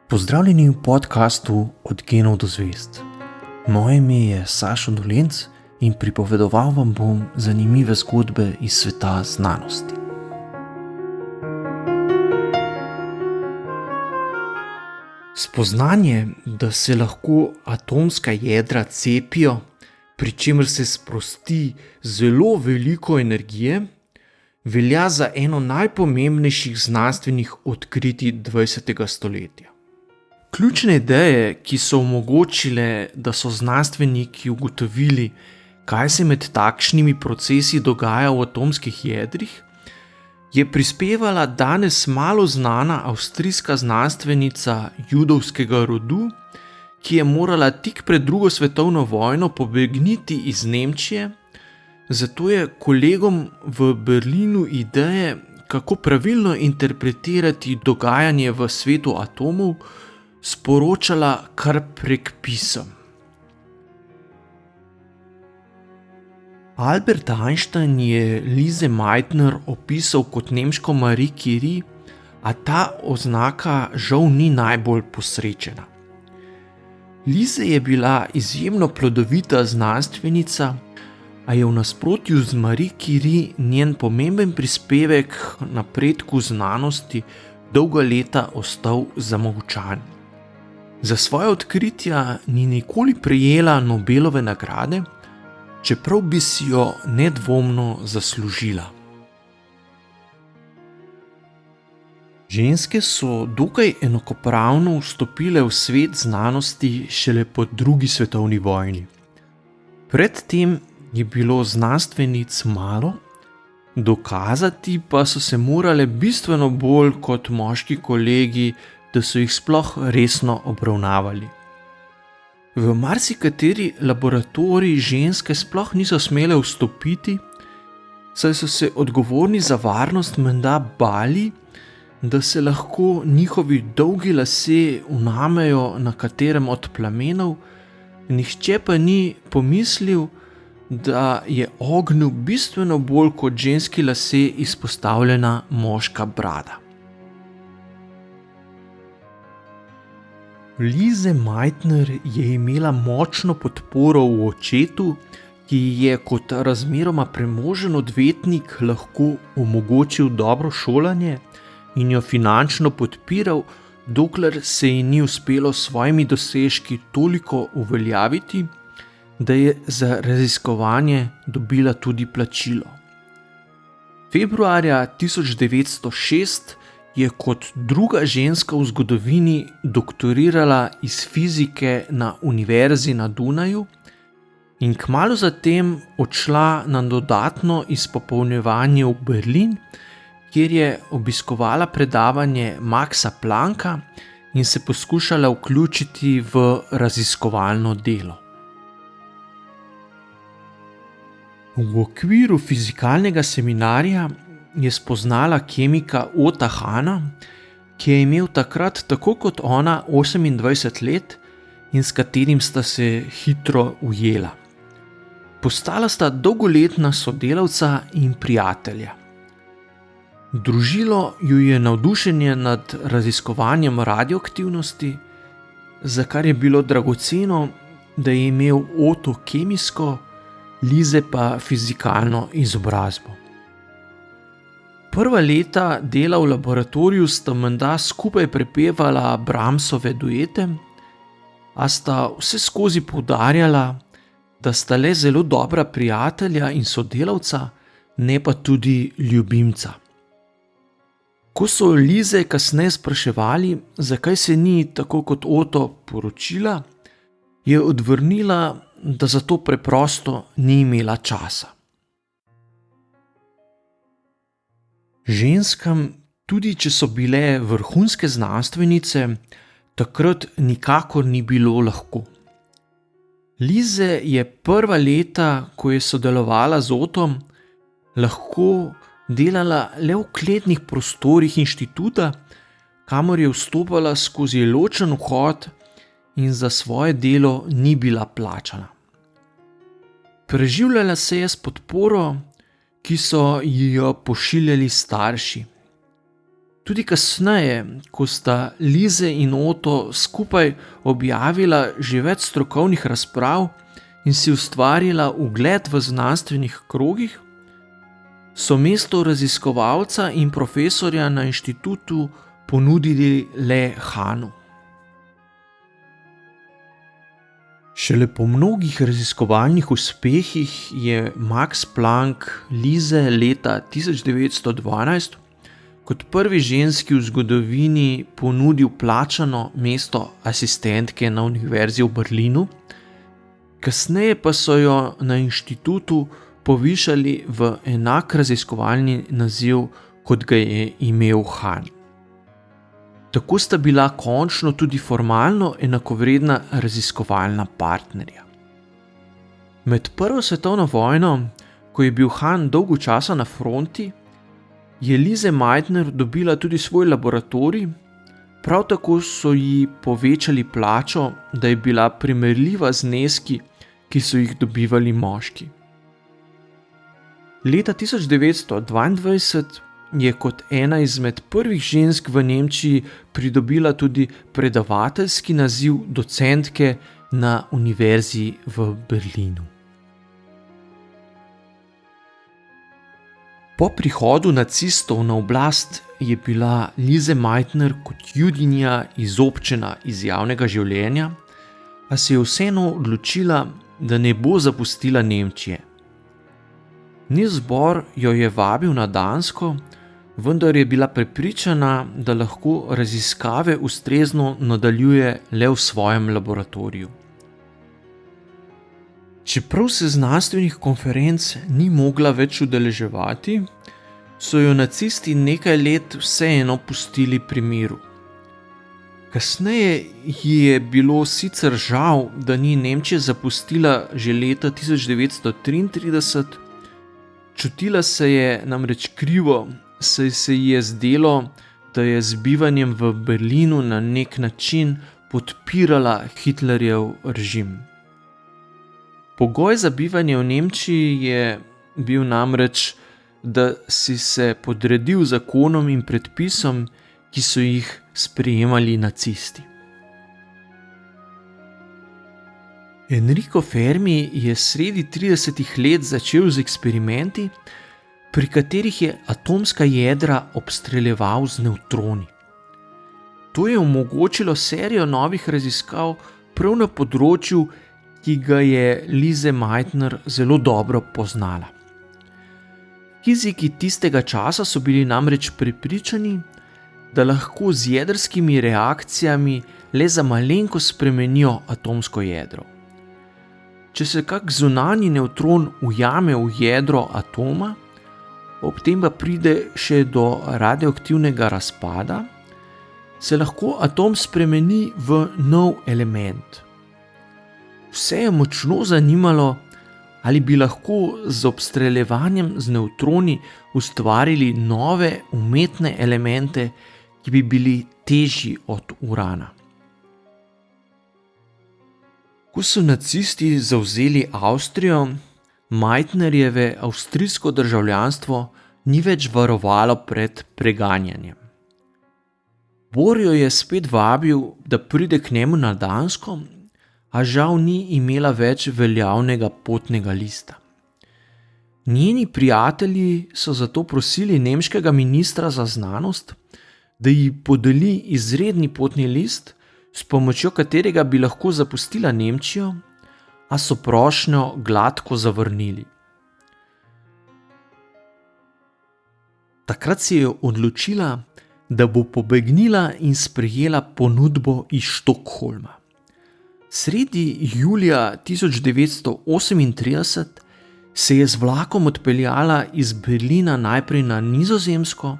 Pozdravljeni v podkastu Od genov do zvezd. Moje ime je Sašo Dolenc in pripovedoval vam bom zanimive zgodbe iz sveta znanosti. Spoznanje, da se lahko atomska jedra cepijo, pri čemer se sprosti zelo veliko energije, velja za eno najpomembnejših znanstvenih odkritij 20. stoletja. Ključne ideje, ki so omogočile, da so znanstveniki ugotovili, kaj se med takšnimi procesi dogaja v atomskih jedrih, je prispevala danes malo znana avstrijska znanstvenica judovskega rodu, ki je morala tik pred drugo svetovno vojno pobegniti iz Nemčije, zato je kolegom v Berlinu ideje, kako pravilno interpretirati dogajanje v svetu atomov, sporočala kar prek pisem. Albert Einstein je Lise Meitner opisal kot nemško Marie Curie, a ta oznaka žal ni najbolj posrečena. Lise je bila izjemno plodovita znanstvenica, a je v nasprotju z Marie Curie njen pomemben prispevek k napredku znanosti dolga leta ostal zamolčan. Za svoje odkritja ni nikoli prejela Nobelove nagrade, čeprav bi si jo nedvomno zaslužila. Ženske so dokaj enakopravno vstopile v svet znanosti šele po drugi svetovni vojni. Predtem je bilo znanstvenic malo, dokazati pa so se morale bistveno bolj kot moški kolegi, da so jih sploh resno obravnavali. V marsikateri laboratorij ženske sploh niso smele vstopiti, saj so se odgovorni za varnost menda bali, da se lahko njihovi dolgi lasje vnamejo na katerem od plamenov, nihče pa ni pomislil, da je ognju bistveno bolj kot ženski lasje izpostavljena moška brada. Lise Meitner je imela močno podporo v očetu, ki ji je kot razmeroma premožen odvetnik lahko omogočil dobro šolanje in jo finančno podpiral, dokler se ji ni uspelo s svojimi dosežki toliko uveljaviti, da je za raziskovanje dobila tudi plačilo. Februarja 1906 je kot druga ženska v zgodovini doktorirala iz fizike na Univerzi na Dunaju in kmalu zatem odšla na dodatno izpopolnjevanje v Berlin, kjer je obiskovala predavanje Maxa Plancka in se poskušala vključiti v raziskovalno delo. V okviru fizikalnega seminarja je spoznala kemika Otta Hahna, ki je imel takrat tako kot ona 28 let in s katerim sta se hitro ujela. Postala sta dolgoletna sodelavca in prijatelja. Družilo ju je navdušenje nad raziskovanjem radioaktivnosti, za kar je bilo dragoceno, da je imel Otto kemijsko, Lise pa fizikalno izobrazbo. Prva leta dela v laboratoriju sta menda skupaj prepevala Brahmsove duete, a sta vseskozi poudarjala, da sta le zelo dobra prijatelja in sodelavca, ne pa tudi ljubimca. Ko so Lise kasneje spraševali, zakaj se ni, tako kot Otto, poročila, je odvrnila, da za to preprosto ni imela časa. Ženskam, tudi če so bile vrhunske znanstvenice, takrat nikakor ni bilo lahko. Lise je prva leta, ko je sodelovala z Ottom, lahko delala le v kletnih prostorih inštituta, kamor je vstopala skozi ločen vhod in za svoje delo ni bila plačana. Preživljala se je s podporo, ki so ji jo pošiljali starši. Tudi kasneje, ko sta Lise in Otto skupaj objavila že več strokovnih razprav in si ustvarila ugled v znanstvenih krogih, so mesto raziskovalca in profesorja na inštitutu ponudili le Hannu. Šele po mnogih raziskovalnih uspehih je Max Planck Lise leta 1912 kot prvi ženski v zgodovini ponudil plačano mesto asistentke na univerzi v Berlinu, kasneje pa so jo na inštitutu povišali v enak raziskovalni naziv, kot ga je imel Han. Tako sta bila končno tudi formalno enakovredna raziskovalna partnerja. Med Prvo svetovno vojno, ko je bil Han dolgo časa na fronti, je Lise Meitner dobila tudi svoj laboratorij, prav tako so ji povečali plačo, da je bila primerljiva z zneski, ki so jih dobivali moški. Leta 1922 je kot ena izmed prvih žensk v Nemčiji pridobila tudi predavateljski naziv docentke na univerzi v Berlinu. Po prihodu nacistov na oblast je bila Lise Meitner kot judinja izobčena iz javnega življenja, a se je vseeno odločila, da ne bo zapustila Nemčije. Niels Bohr jo je vabil na Dansko, vendar je bila prepričana, da lahko raziskave ustrezno nadaljuje le v svojem laboratoriju. Čeprav se znanstvenih konferenc ni mogla več udeleževati, so jo nacisti nekaj let vseeno pustili pri miru. Kasneje ji je bilo sicer žal, da ni Nemčije zapustila že leta 1933, čutila se je namreč krivo, saj se ji je zdelo, da je z bivanjem v Berlinu na nek način podpirala Hitlerjev režim. Pogoj za bivanje v Nemčiji je bil namreč, da si se podredil zakonom in predpisom, ki so jih sprejemali nacisti. Enrico Fermi je sredi 30. let začel z eksperimenti, pri katerih je atomska jedra obstreljeval z nevtroni. To je omogočilo serijo novih raziskav prav na področju, ki ga je Lise Meitner zelo dobro poznala. Fiziki tistega časa so bili namreč prepričani, da lahko z jedrskimi reakcijami le za malenkost spremenijo atomsko jedro. Če se kak zunanji nevtron ujame v jedro atoma, ob tem pa pride še do radioaktivnega razpada, se lahko atom spremeni v nov element. Vse je močno zanimalo, ali bi lahko z obstreljevanjem z nevtroni ustvarili nove umetne elemente, ki bi bili težji od urana. Ko so nacisti zavzeli Avstrijo, Meitnerjeve avstrijsko državljanstvo ni več varovalo pred preganjanjem. Bohr jo je spet vabil, da pride k njemu na Dansko, a žal ni imela več veljavnega potnega lista. Njeni prijatelji so zato prosili nemškega ministra za znanost, da ji podeli izredni potni list, s pomočjo katerega bi lahko zapustila Nemčijo, a so prošnjo gladko zavrnili. Takrat se je odločila, da bo pobegnila in sprejela ponudbo iz Stockholma. Sredi julija 1938 se je z vlakom odpeljala iz Berlina najprej na Nizozemsko,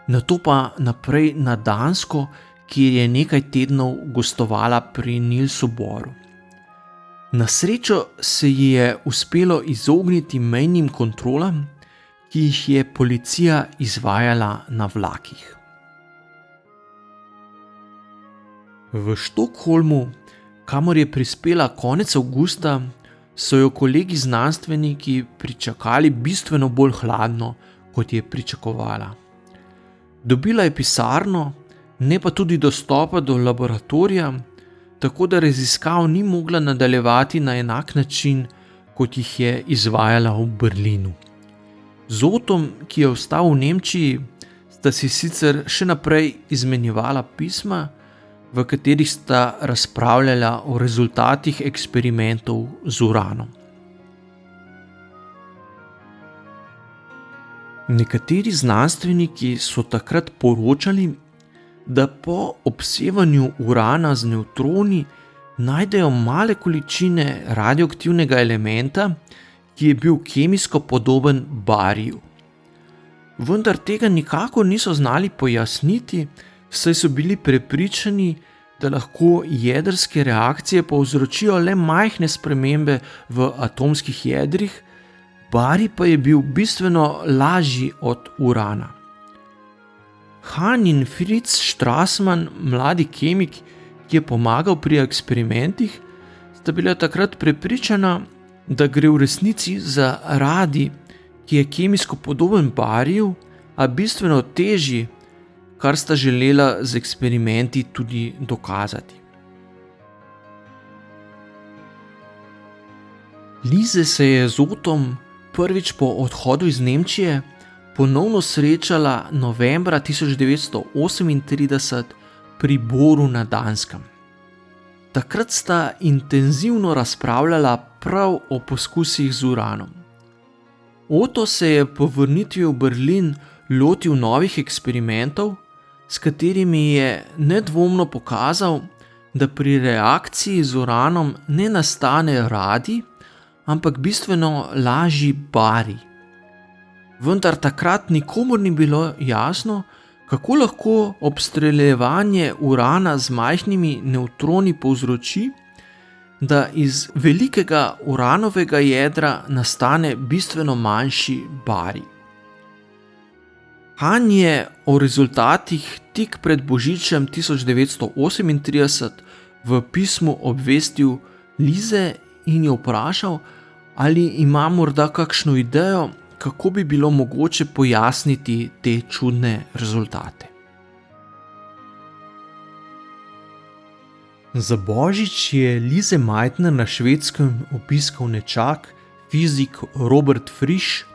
nato pa naprej na Dansko, kjer je nekaj tednov gostovala pri Nielsu Bohru. Na srečo se ji je uspelo izogniti mejnim kontrolam, ki jih je policija izvajala na vlakih. V Stockholmu, kamor je prispela konec avgusta, so jo kolegi znanstveniki pričakali bistveno bolj hladno, kot je pričakovala. Dobila je pisarno, ne pa tudi dostopa do laboratorija, tako da raziskav ni mogla nadaljevati na enak način, kot jih je izvajala v Berlinu. Z Ottom, ki je ostal v Nemčiji, sta si sicer še naprej izmenjevala pisma, v katerih sta razpravljala o rezultatih eksperimentov z uranom. Nekateri znanstveniki so takrat poročali, da po obsevanju urana z nevtroni najdejo male količine radioaktivnega elementa, ki je bil kemijsko podoben bariju. Vendar tega nikakor niso znali pojasniti, saj so bili prepričani, da lahko jedrske reakcije povzročijo le majhne spremembe v atomskih jedrih, barij pa je bil bistveno lažji od urana. Hahn in Fritz Strassmann, mladi kemik, ki je pomagal pri eksperimentih, sta bila takrat prepričana, da gre v resnici za radij, ki je kemijsko podoben bariju, a bistveno težji, kar sta želela z eksperimenti tudi dokazati. Lise se je z Ottom prvič po odhodu iz Nemčije ponovno srečala novembra 1938 pri Boru na Danskem. Takrat sta intenzivno razpravljala prav o poskusih z uranom. Otto se je po vrnitvi v Berlin lotil novih eksperimentov, s katerimi je nedvomno pokazal, da pri reakciji z uranom ne nastane radij, ampak bistveno lažji barij. Vendar takrat nikomur ni bilo jasno, kako lahko obstreljevanje urana z majhnimi nevtroni povzroči, da iz velikega uranovega jedra nastane bistveno manjši barij. Hahn je o rezultatih tik pred božičem 1938 v pismu obvestil Lise in jo vprašal, ali ima morda kakšno idejo, kako bi bilo mogoče pojasniti te čudne rezultate. Za božič je Lise Meitner na Švedskem obiskal nečak, fizik Robert Frisch,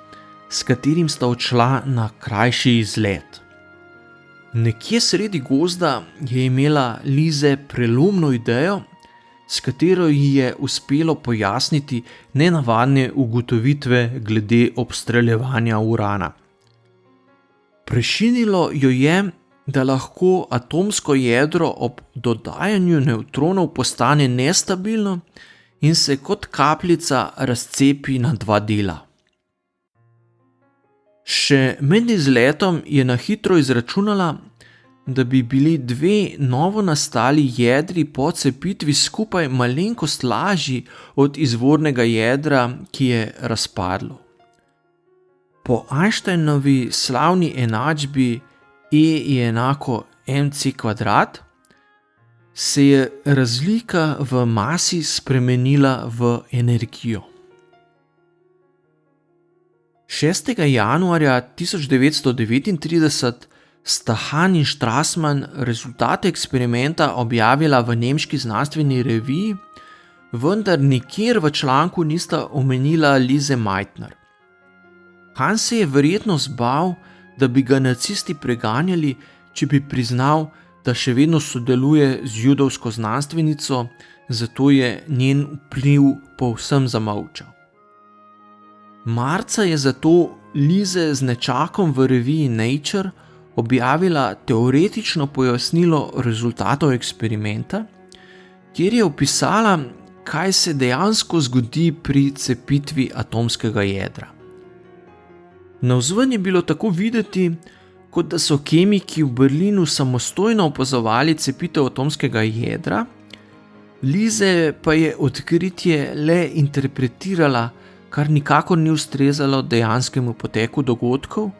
s katerim sta odšla na krajši izlet. Nekje sredi gozda je imela Lise prelomno idejo, s katero ji je uspelo pojasniti nenavadne ugotovitve glede obstreljevanja urana. Prešinilo jo je, da lahko atomsko jedro ob dodajanju nevtronov postane nestabilno in se kot kapljica razcepi na dva dela. Še med izletom je na hitro izračunala, da bi bili dve novo nastali jedri po cepitvi skupaj malenkost lažji od izvornega jedra, ki je razpadlo. Po Einsteinovi slavni enačbi E je enako mc kvadrat, se je razlika v masi spremenila v energijo. 6. januarja 1939 sta Hahn in Strassmann rezultate eksperimenta objavila v nemški znanstveni reviji, vendar nikjer v članku nista omenila Lise Meitner. Hahn se je verjetno zbal, da bi ga nacisti preganjali, če bi priznal, da še vedno sodeluje z judovsko znanstvenico, zato je njen vpliv povsem zamolčal. Marca je zato Lise z nečakom v reviji Nature objavila teoretično pojasnilo rezultatov eksperimenta, kjer je opisala, kaj se dejansko zgodi pri cepitvi atomskega jedra. Navzven je bilo tako videti, kot da so kemiki v Berlinu samostojno opazovali cepitev atomskega jedra, Lise pa je odkritje le interpretirala, kar nikakor ni ustrezalo dejanskemu poteku dogodkov,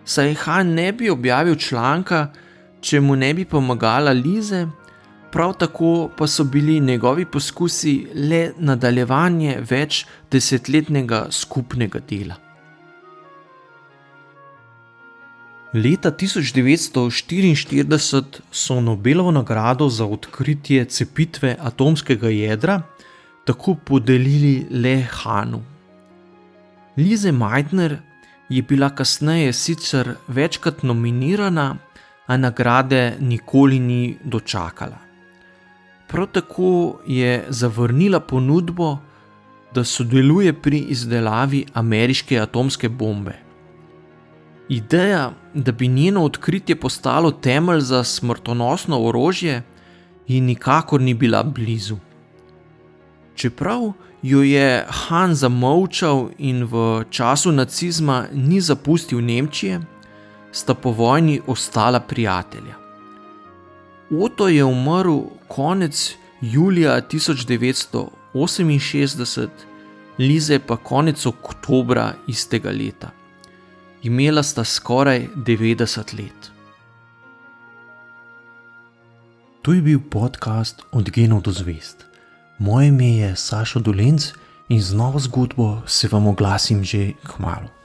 saj Hahn ne bi objavil članka, če mu ne bi pomagala Lise, prav tako pa so bili njegovi poskusi le nadaljevanje več desetletnega skupnega dela. Leta 1944 so Nobelovo nagrado za odkritje cepitve atomskega jedra tako podelili le Hahnu. Lise Meitner je bila kasneje sicer večkrat nominirana, a nagrade nikoli ni dočakala. Prav tako je zavrnila ponudbo, da sodeluje pri izdelavi ameriške atomske bombe. Ideja, da bi njeno odkritje postalo temelj za smrtonosno orožje, ji nikakor ni bila blizu. Čeprav jo je Hahn zamolčal in v času nacizma ni zapustil Nemčije, sta po vojni ostala prijatelja. Otto je umrl konec julija 1968, Lise pa konec oktobra istega leta. Imela sta skoraj 90 let. To je bil podcast Od genov do zvezd. Moje ime je Sašo Dolenc in z novo zgodbo se vam oglasim že kmalu.